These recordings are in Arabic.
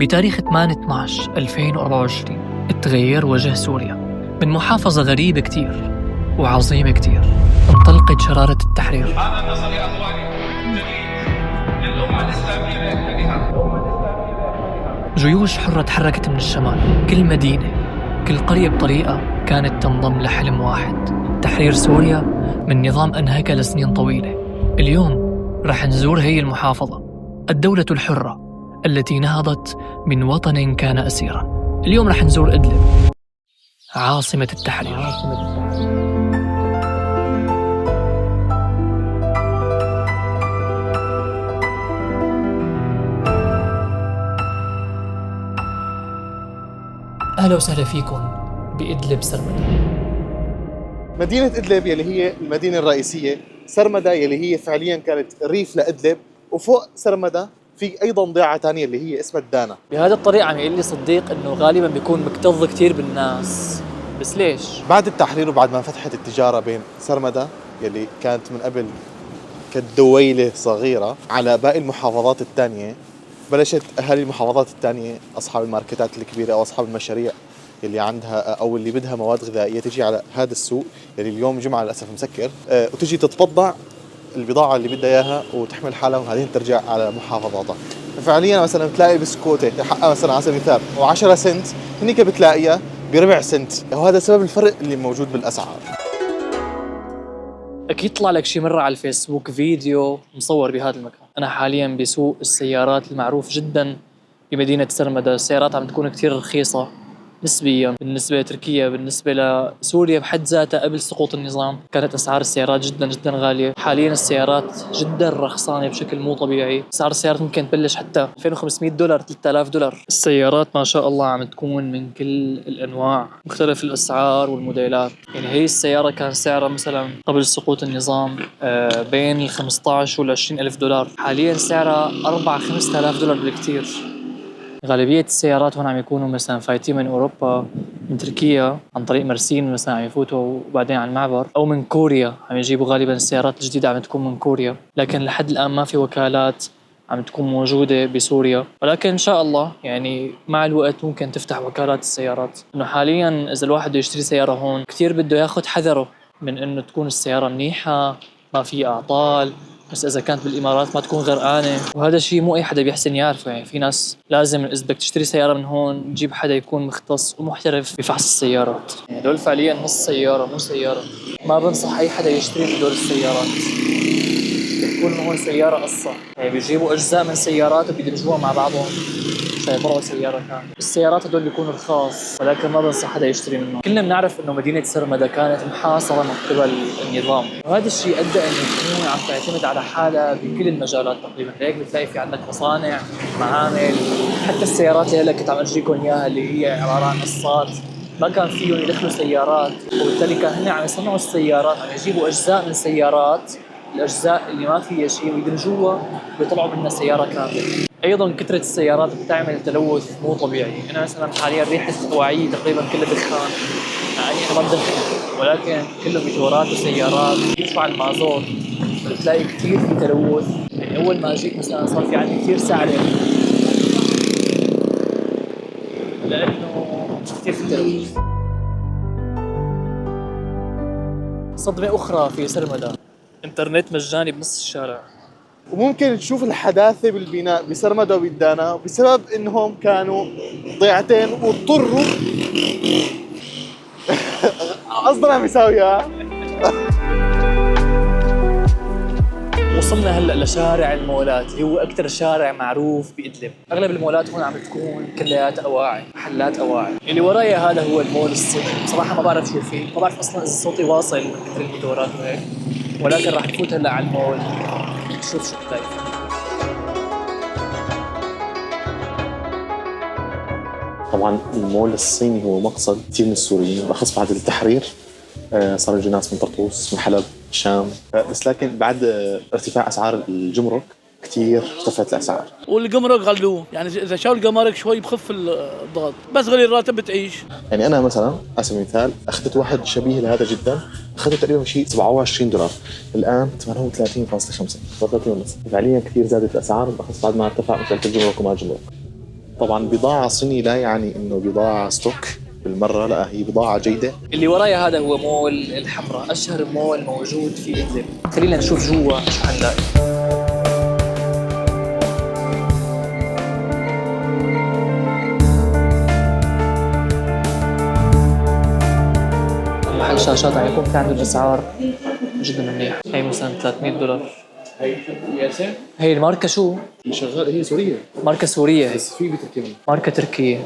بتاريخ 8/12/2024 اتغير وجه سوريا. من محافظة غريبة كتير وعظيمة كتير انطلقت شرارة التحرير. هذا النصر يا أخواني جديد للأمة الإسلامية. جيوش حرة تحركت من الشمال، كل مدينة كل قرية بطريقة كانت تنضم لحلم واحد: تحرير سوريا من نظام أنهكها لسنين طويلة. اليوم رح نزور هي المحافظة، الدولة الحرة التي نهضت من وطن كان أسيرا. اليوم رح نزور إدلب، عاصمة التحرير. أهلا وسهلا فيكم بإدلب سرمدة. مدينة إدلب يلي هي المدينة الرئيسية، سرمدة يلي هي فعليا كانت ريف لإدلب، وفوق سرمدة في أيضا ضيعة تانية اللي هي اسمها الدانا. بهذا الطريق عم يقول لي صديق إنه غالبا بيكون مكتظ كتير بالناس، بس ليش؟ بعد التحرير وبعد ما فتحت التجارة بين سرمدة يلي كانت من قبل كدويلة صغيرة على باقي المحافظات التانية، بلشت أهالي المحافظات التانية أصحاب الماركتات الكبيرة أو أصحاب المشاريع اللي عندها أو اللي بدها مواد غذائية تجي على هذا السوق اللي اليوم جمعة للأسف مسكر، وتجي تتبضع البضاعة اللي بدها إياها وتحمل حالها وبعدين ترجع على محافظاتها. فعليا مثلا بتلاقي بسكوتة حقها مثلا على سبيل المثال و10 سنت، هنيك بتلاقيها بربع سنت، وهذا سبب الفرق اللي موجود بالأسعار. أكيد طلع لك شي مرة على الفيسبوك فيديو مصور بهذا المكان. أنا حاليا بسوق السيارات المعروف جدا بمدينة سرمدة. السيارات عم تكون كتير رخيصة نسبيا بالنسبة لتركيا، بالنسبة لسوريا بحد ذاتها قبل سقوط النظام كانت أسعار السيارات جدا جدا غالية. حاليا السيارات جدا رخصانة بشكل مو طبيعي. أسعار السيارات ممكن تبلش حتى $2500 $3000. السيارات ما شاء الله عم تكون من كل الأنواع، مختلف الأسعار والموديلات. يعني هي السيارة كان سعرها مثلا قبل سقوط النظام بين $15,000 وال$20,000، حاليا سعرها $4,000-5,000 بالكتير. غالبية السيارات هون عم يكونوا مثلا فايتين من أوروبا، من تركيا عن طريق مرسين مثلا عم يفوتوا وبعدين على المعبر، أو من كوريا عم يجيبوا غالبا السيارات الجديدة عم تكون من كوريا. لكن لحد الآن ما في وكالات عم تكون موجودة بسوريا، ولكن إن شاء الله يعني مع الوقت ممكن تفتح وكالات السيارات. إنه حاليا إذا الواحد يشتري سيارة هون كتير بده ياخد حذره من إنه تكون السيارة منيحة ما في أعطال، بس إذا كانت بالإمارات ما تكون غرقانة. وهذا الشيء مو أي حدا بيحسن يعرفه. يعني في ناس لازم إذا بدك تشتري سيارة من هون تجيب حدا يكون مختص ومحترف بفحص السيارات. يعني دول فعليا نص سيارة مو سيارة. ما بنصح أي حدا يشتري من دول السيارات. بتكون هون سيارة قصة، يعني بيجيبوا أجزاء من سيارات وبيدمجوها مع بعضهم عشان يطلعوا سيارة كاملة. السيارات هدول بيكونوا رخاص، ولكن ما بنصح حدا يشتري منهم. كلنا بنعرف إنه مدينة سرمدة كانت محاصرة من قبل النظام، وهذا الشيء أدى إنه تكون عم تعتمد على حالها بكل المجالات تقريبا. هيك بتلاقي في عندك مصانع، معامل، حتى السيارات اللي هلا كنت عم أجيكم إياها اللي هي عبارة عن قصات ما كان فيهم يدخلوا سيارات، وبالتالي كان هن عم يصنعوا السيارات، عم يجيبوا أجزاء من سيارات، الأجزاء اللي ما فيها شيء ويدمجوها ويطلعوا منها سيارة كاملة. أيضاً كثرة السيارات بتعمل تلوث مو طبيعي. أنا مثلاً حالياً ريحة هواعية تقريباً كلها دخان، يعني أنا ما بدخن، ولكن كله موتورات وسيارات يدفع المازوت، بتلاقي كثير في تلوث. يعني أول ما أجيت مثلاً صار في عندي كثير سعرة لأنه كثير في تلوث. صدمة أخرى في سرمدة، إنترنت مجاني بنص الشارع. وممكن تشوف الحداثة بالبناء بسرمدة وبالدانا بسبب إنهم كانوا ضيعتين واضطروا أصلاً عم يساويها. وصلنا هلا لشارع المولات اللي هو اكثر شارع معروف بإدلب. اغلب المولات هون عم تكون كليات اواعي، محلات اواعي. اللي ورايا هذا هو المول الصيني. بصراحه ما بعرف شو فيه، ما بعرف اصلا اذا صوتي واصل من كثر الموتورات وهيك، ولكن راح نفوت هلا على المول نشوف شو بتلاقي. طبعا المول الصيني هو مقصد كثير من السوريين، بالاخص بعد التحرير صار يجوا ناس من طرطوس، من حلب، الشام. بس لكن بعد ارتفاع اسعار الجمرك كثير ارتفعت الاسعار. والجمرك غلوه، يعني اذا شالوا الجمارك شوي بخف الضغط، بس غلي الراتب بتعيش. يعني انا مثلا على سبيل المثال اخذت واحد شبيه لهذا جدا، اخذته تقريبا شيء $27، الان 38.5 35 ونص. فعليا كثير زادت الاسعار بالاخص بعد ما ارتفع مثل الجمرك وما الجمرك. طبعا بضاعة صيني لا يعني انه بضاعة ستوك بالمرة، لا هي بضاعة جيدة. اللي ورايا هذا هو مول الحمراء، اشهر مول موجود في ادلب. خلينا نشوف جوا شو حنلاقي. محل شاشات عم يكون في عنده الاسعار جدا منيح. هي مثلا $300. هي الماركة شو؟ شغال هي سورية ماركة سورية هي. في بتركيا. ماركة تركية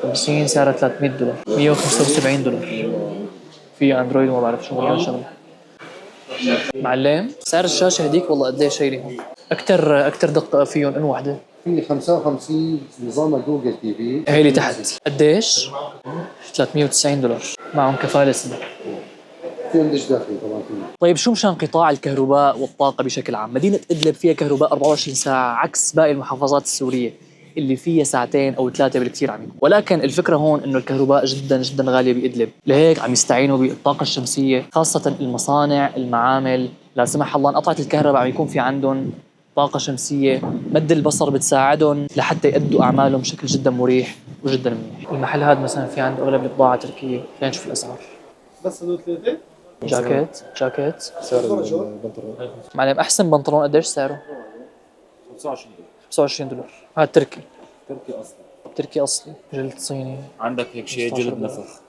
50 سعرها $300 $175. في اندرويد وما بعرف شو مليون شغله. معلم سعر الشاشة هديك والله قديش شايلي هون. أكتر دقة فيهم إنه وحدة. في 55 نظام جوجل تي في. هي اللي تحت قديش؟ $390 معهم كفالة سنة. فيهم دش داخلي طبعا فيه. طيب شو مشان قطاع الكهرباء والطاقة بشكل عام؟ مدينة إدلب فيها كهرباء 24 ساعة عكس باقي المحافظات السورية اللي فيها ساعتين أو 3 بالكثير عم يكون. ولكن الفكرة هون إنه الكهرباء جدا جدا غالية بإدلب، لهيك عم يستعينوا بالطاقة الشمسية، خاصة المصانع، المعامل. لا سمح الله انقطعت الكهرباء عم يكون في عندهم طاقة شمسية مد البصر بتساعدهم لحتى يأدوا أعمالهم بشكل جدا مريح وجدا منيح. المحل هذا مثلا في عنده أغلب البضاعة تركية. خلينا نشوف الأسعار. بس هدول ثلاثة؟ جاكيت سعر البنطلون معلم أحسن بنطلون قديش سعره؟ $25. هذا تركي تركي أصلي جلد صيني. عندك هيك شيء جلد نفخ،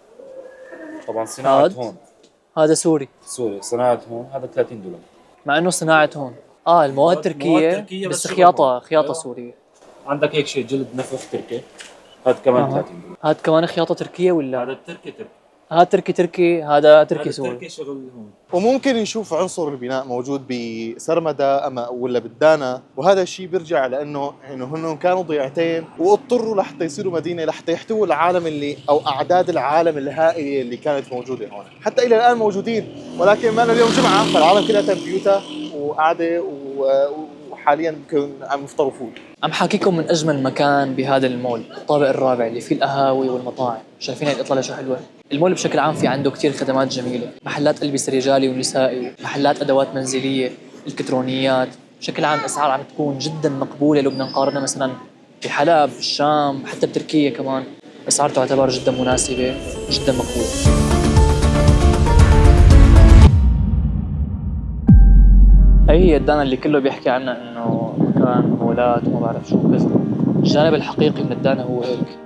طبعا هاد؟ صناعة هون هذا سوري سوري، صناعة هون هذا $30. مع إنه صناعة هون. المواد مواد تركية تركية بس بس خياطة أيوة. سورية. عندك هيك شيء جلد نفخ تركي، هذا كمان $30. هذا كمان خياطة تركية ولا؟ هذا التركي هذا تركي هذا تركي هذا سوري. التركي شغل هون. وممكن نشوف عنصر البناء موجود بسرمدة أما ولا بالدانا، وهذا الشيء بيرجع لأنه هن كانوا ضيعتين واضطروا لحتى يصيروا مدينة لحتى يحتووا العالم اللي أو أعداد العالم الهائلة اللي كانت موجودة هون. حتى إلى الآن موجودين، ولكن ما اليوم جمعة فالعالم كلها بيوتها وقاعدة وحاليا بكون عم يفطروا فول. عم حاكيكم من أجمل مكان بهذا المول، الطابق الرابع اللي فيه القهاوي والمطاعم. شايفين هاي الإطلالة شو حلوة؟ المول بشكل عام في عنده كتير خدمات جميلة، محلات ألبسة رجالي ونسائي، محلات أدوات منزلية، إلكترونيات. بشكل عام الأسعار عم تكون جدا مقبولة لو بدنا نقارنها مثلا بحلب، بالشام، حتى بتركيا كمان. الأسعار تعتبر جدا مناسبة، جدا مقبولة. هي الدانا اللي كله بيحكي عنها انه مكان مولات وما بعرف شو كذا. الجانب الحقيقي من الدانا هو هيك.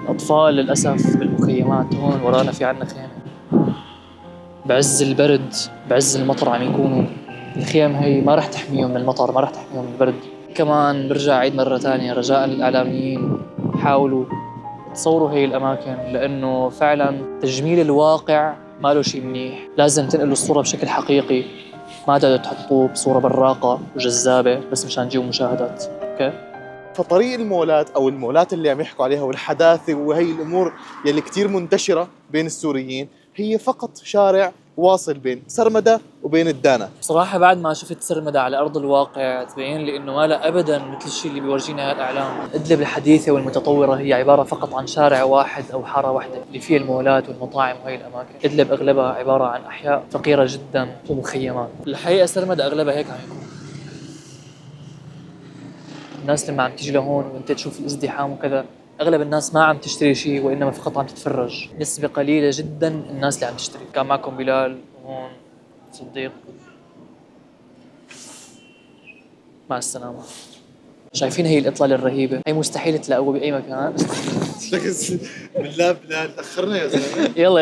اطفال للاسف بالمخيمات. هون ورانا في عنا خيمه بعز البرد بعز المطر عم يكونوا. الخيم هي ما راح تحميهم من المطر، ما راح تحميهم من البرد. كمان برجع عيد مره ثانيه رجاء للاعلاميين حاولوا تصوروا هي الاماكن، لانه فعلا تجميل الواقع ما له شيء منيح. لازم تنقلوا الصورة بشكل حقيقي، ما تقدروا تحطوه بصورة براقة وجذابة بس مشان تجيبوا مشاهدات. اوكي؟ فطريق المولات او المولات اللي عم يحكوا عليها والحداثه وهي الامور يلي كتير منتشره بين السوريين هي فقط شارع واصل بين سرمدة وبين الدانا. صراحة بعد ما شفت سرمدة على أرض الواقع تبين لي إنه ما لا أبداً مثل الشيء اللي بيورجينا هالإعلام. إدلب الحديثة والمتطورة هي عبارة فقط عن شارع واحد أو حارة واحدة اللي فيها المولات والمطاعم وهي الأماكن. إدلب أغلبها عبارة عن أحياء فقيرة جداً ومخيمات. الحقيقة سرمدة أغلبها هيك عم يكون. الناس لما عم تيجي لهون وانت تشوف الازدحام وكذا، اغلب الناس ما عم تشتري شيء وانما فقط عم تتفرج. نسبة قليلة جدا الناس اللي عم تشتري. كان معكم بلال وهون صديق. مع السلامة. شايفين هي الإطلالة الرهيبة؟ هي مستحيل تلاقوها بأي مكان. بالله بلال أخرنا يا زلمة. يلا